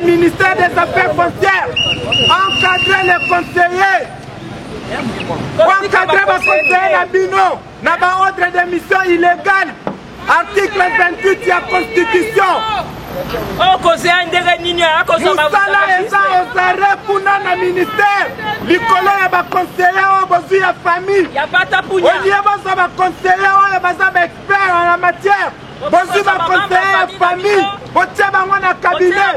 Ministère des Affaires foncières, encadrer les conseillers, encadrer vos conseillers Nabino, n'a ordre de mission illégale, article 28 de la Constitution. Musala eza ozare kuna na ministère, likolo ya ba conseillers oyo bozwi ya famille, olie boza ba conseillers oyo baza ba expert en la matière. Bozwi ba conseiller ya famille, botie bango na cabinet,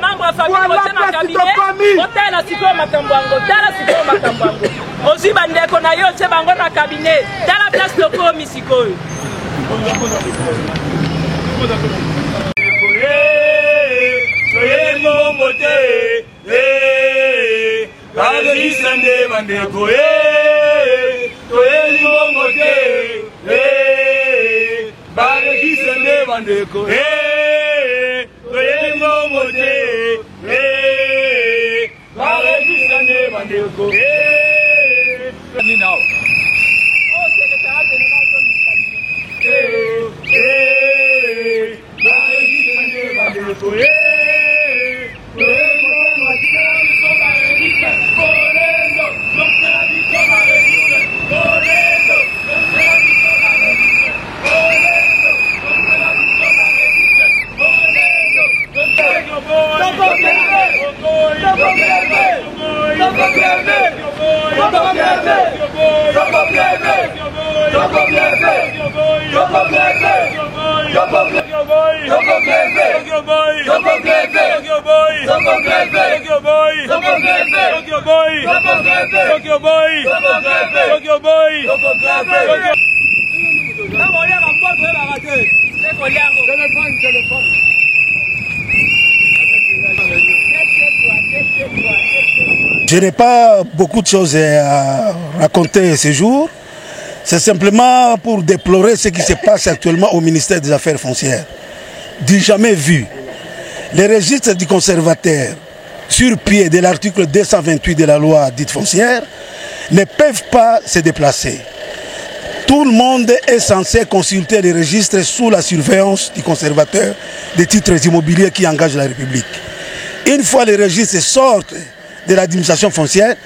voilà place tokomi. Otala sikoyo makambo yango, tala sikoyo makambo yango. Ozwi bandeko na yo otie bango na cabinet, tala place tokomi sikoyo. Bandeko, Je n'ai pas beaucoup de choses à raconter ce jour. C'est simplement pour déplorer ce qui se passe actuellement au ministère des Affaires foncières. Du jamais vu. Les registres du conservateur, sur pied de l'article 228 de la loi dite foncière, ne peuvent pas se déplacer. Tout le monde est censé consulter les registres sous la surveillance du conservateur des titres immobiliers qui engagent la République. Une fois les registres sortent de l'administration foncière,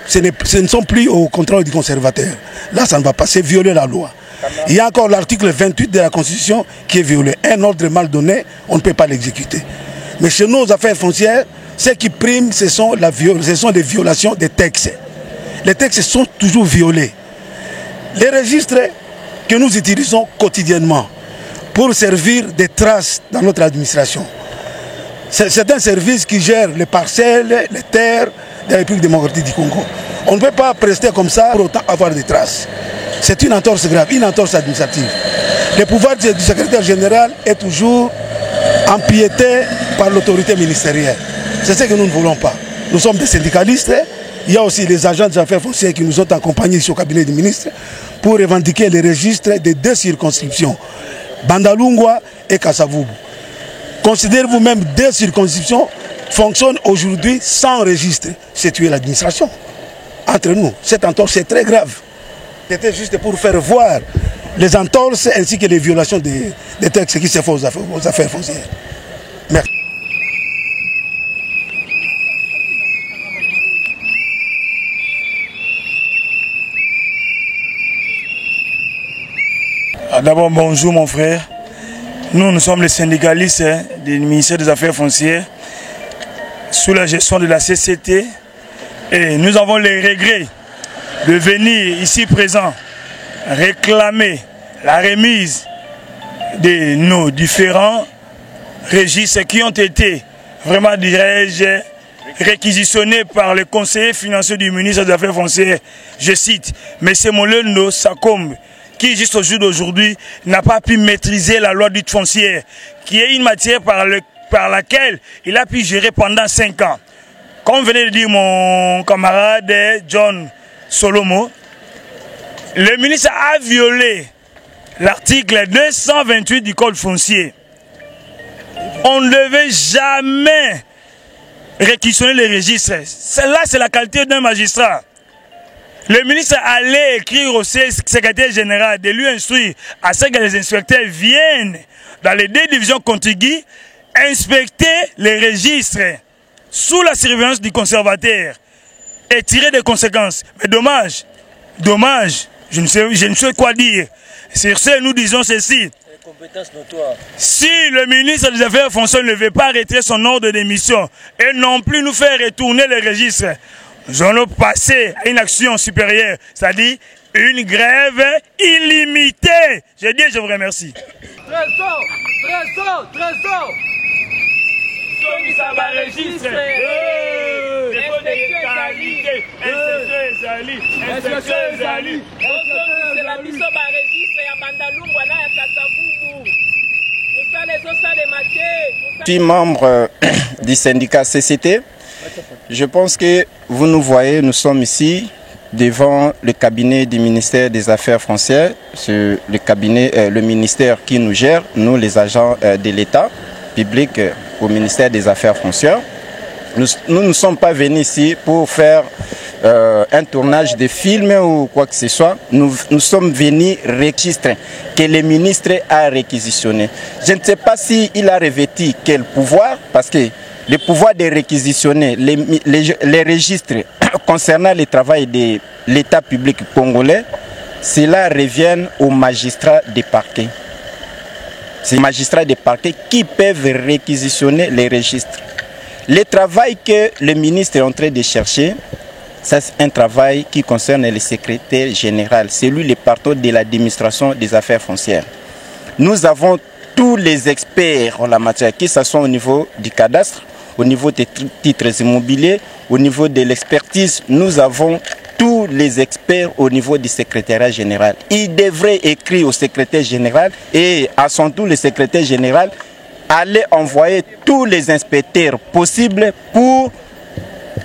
ce ne sont plus au contrôle du conservateur. Là, ça ne va pas, c'est violer la loi. Il y a encore l'article 28 de la Constitution qui est violé. Un ordre mal donné, on ne peut pas l'exécuter. Mais chez nous, aux affaires foncières, ce qui prime, ce sont les violations des textes. Les textes sont toujours violés. Les registres que nous utilisons quotidiennement pour servir des traces dans notre administration, c'est un service qui gère les parcelles, les terres de la République démocratique du Congo. On ne peut pas prester comme ça pour autant avoir des traces. C'est une entorse grave, une entorse administrative. Le pouvoir du secrétaire général est toujours empiété par l'autorité ministérielle. C'est ce que nous ne voulons pas. Nous sommes des syndicalistes. Il y a aussi les agents des affaires foncières qui nous ont accompagnés ici au cabinet du ministre pour revendiquer les registres des deux circonscriptions, Bandalungwa et Kasavubu. Considérez-vous même deux circonscriptions fonctionnent aujourd'hui sans registre. C'est tuer l'administration. Entre nous, cette entorse est très grave. C'était juste pour faire voir les entorses ainsi que les violations des textes qui se font aux affaires foncières. Merci. D'abord, bonjour mon frère. Nous sommes les syndicalistes du ministère des Affaires foncières sous la gestion de la CCT et nous avons les regrets de venir ici présent réclamer la remise de nos différents registres qui ont été vraiment, dirais-je, réquisitionnés par le conseiller financier du ministère des Affaires foncières. Je cite, M. Molendo Sakombe, qui juste au jour d'aujourd'hui n'a pas pu maîtriser la loi dite foncière, qui est une matière par laquelle il a pu gérer pendant 5 ans. Comme venait de dire mon camarade John Solomo, le ministre a violé l'article 228 du Code foncier. On ne devait jamais réquisitionner les registres. Celle-là, c'est la qualité d'un magistrat. Le ministre allait écrire au secrétaire général de lui instruire à ce que les inspecteurs viennent dans les 2 divisions contiguës inspecter les registres sous la surveillance du conservateur et tirer des conséquences. Mais dommage, je ne sais quoi dire. Sur ce, nous disons ceci. Si le ministre des Affaires foncières ne veut pas retirer son ordre de démission et non plus nous faire retourner les registres, nous allons passer à une action supérieure, c'est-à-dire une grève illimitée. Je dis, je vous remercie. Trésor. Je suis membre du syndicat CCT. Je pense que vous nous voyez, nous sommes ici devant le cabinet du ministère des Affaires foncières, le ministère qui nous gère, nous les agents de l'État public au ministère des Affaires foncières. Nous ne sommes pas venus ici pour faire un tournage de film ou quoi que ce soit. Nous sommes venus registrer que le ministre a réquisitionné. Je ne sais pas s'il a revêtu quel pouvoir, parce que le pouvoir de réquisitionner les registres concernant le travail de l'État public congolais, cela revient aux magistrats des parquets. C'est les magistrats des parquets qui peuvent réquisitionner les registres. Le travail que le ministre est en train de chercher, c'est un travail qui concerne le secrétaire général, c'est lui le patron de l'administration des affaires foncières. Nous avons tous les experts en la matière, que ce soit au niveau du cadastre, au niveau des titres immobiliers, au niveau de l'expertise, nous avons tous les experts au niveau du secrétariat général. Il devrait écrire au secrétaire général et à son tour le secrétaire général allait envoyer tous les inspecteurs possibles pour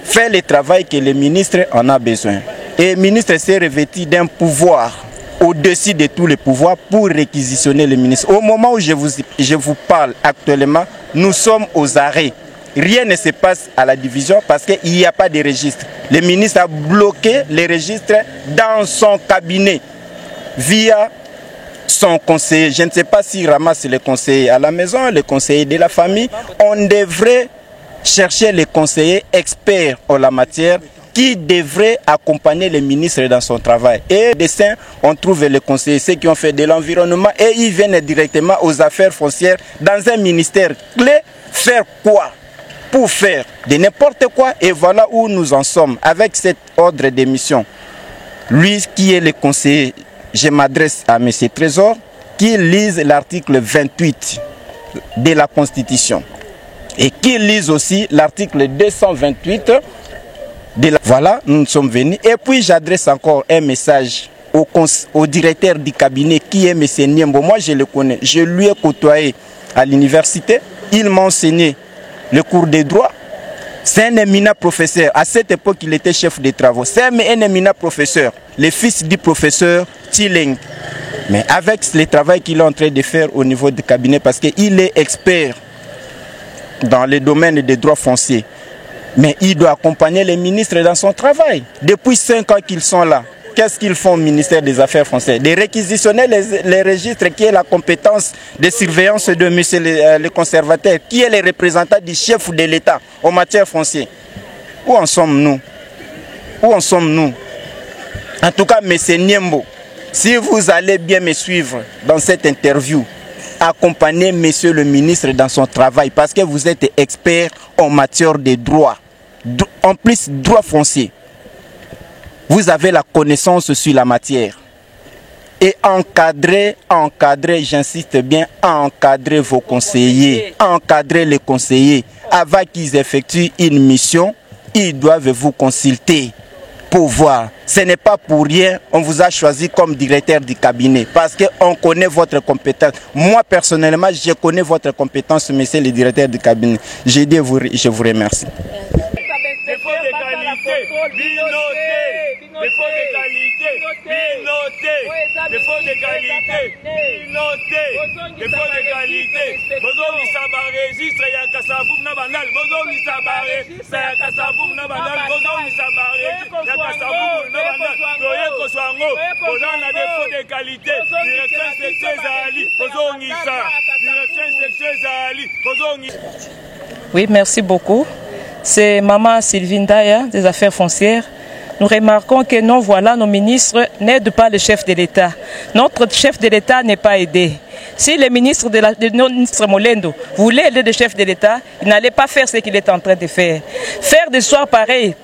faire le travail que le ministre en a besoin. Et le ministre s'est revêtu d'un pouvoir au-dessus de tous les pouvoirs pour réquisitionner le ministre. Au moment où je vous parle actuellement, nous sommes aux arrêts. Rien ne se passe à la division parce qu'il n'y a pas de registre. Le ministre a bloqué les registres dans son cabinet via son conseiller. Je ne sais pas s'il ramasse les conseillers à la maison, les conseillers de la famille. On devrait chercher les conseillers experts en la matière qui devraient accompagner le ministre dans son travail. Et dessin, on trouve les conseillers, ceux qui ont fait de l'environnement et ils viennent directement aux affaires foncières dans un ministère clé. Faire quoi? Pour faire de n'importe quoi, et voilà où nous en sommes avec cet ordre de mission. Lui qui est le conseiller, je m'adresse à M. Trésor, qui lise l'article 28 de la Constitution et qui lise aussi l'article 228 de la... Voilà, nous sommes venus. Et puis j'adresse encore un message au directeur du cabinet qui est M. Niembo. Moi je le connais, je lui ai côtoyé à l'université, il m'a enseigné le cours de droit. C'est un éminent professeur. À cette époque, il était chef de travaux. C'est un éminent professeur, le fils du professeur Tilling. Mais avec le travail qu'il est en train de faire au niveau du cabinet, parce qu'il est expert dans le domaine des droits fonciers, mais il doit accompagner les ministres dans son travail. Depuis 5 ans qu'ils sont là, qu'est-ce qu'ils font au ministère des Affaires françaises? De réquisitionner les registres, qui est la compétence de surveillance de M. le conservateur, qui est le représentant du chef de l'État en matière foncière. Où en sommes-nous? Où en sommes-nous? En tout cas, M. Niembo, si vous allez bien me suivre dans cette interview, accompagnez Monsieur le ministre dans son travail parce que vous êtes expert en matière de droit. En plus, droit foncier. Vous avez la connaissance sur la matière. Et encadrez, j'insiste bien, encadrez vos conseillers. Encadrez les conseillers. Avant qu'ils effectuent une mission, ils doivent vous consulter pour voir. Ce n'est pas pour rien, on vous a choisi comme directeur du cabinet parce qu'on connaît votre compétence. Moi, personnellement, je connais votre compétence, monsieur le directeur du cabinet. Je vous remercie. Oui, merci beaucoup. C'est Maman Sylvine Daya des Affaires foncières. Nous remarquons que non, voilà, nos ministres n'aident pas le chef de l'État. Notre chef de l'État n'est pas aidé. Si le ministre ministre Molendo voulait aider le chef de l'État, il n'allait pas faire ce qu'il est en train de faire. Faire des soirs pareils,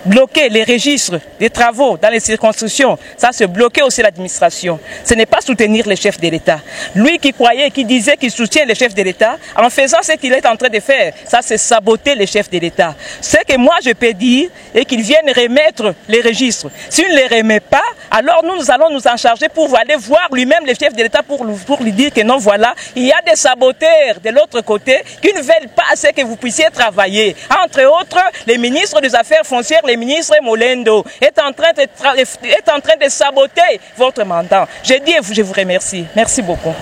bloquer les registres des travaux dans les circonscriptions, ça c'est bloquer aussi l'administration. Ce n'est pas soutenir le chef de l'État. Lui qui croyait, qui disait qu'il soutient le chef de l'État, en faisant ce qu'il est en train de faire, ça c'est saboter le chef de l'État. Ce que moi je peux dire est qu'il vienne remettre les registres. S'il ne les remet pas, alors nous allons nous en charger pour aller voir lui-même le chef de l'État pour lui dire que non, voilà, il y a des saboteurs de l'autre côté qui ne veulent pas ce que vous puissiez travailler. Entre autres, les ministres des Affaires foncières, le ministre Molendo est en train de saboter votre mandat. Je dis et je vous remercie. Merci beaucoup.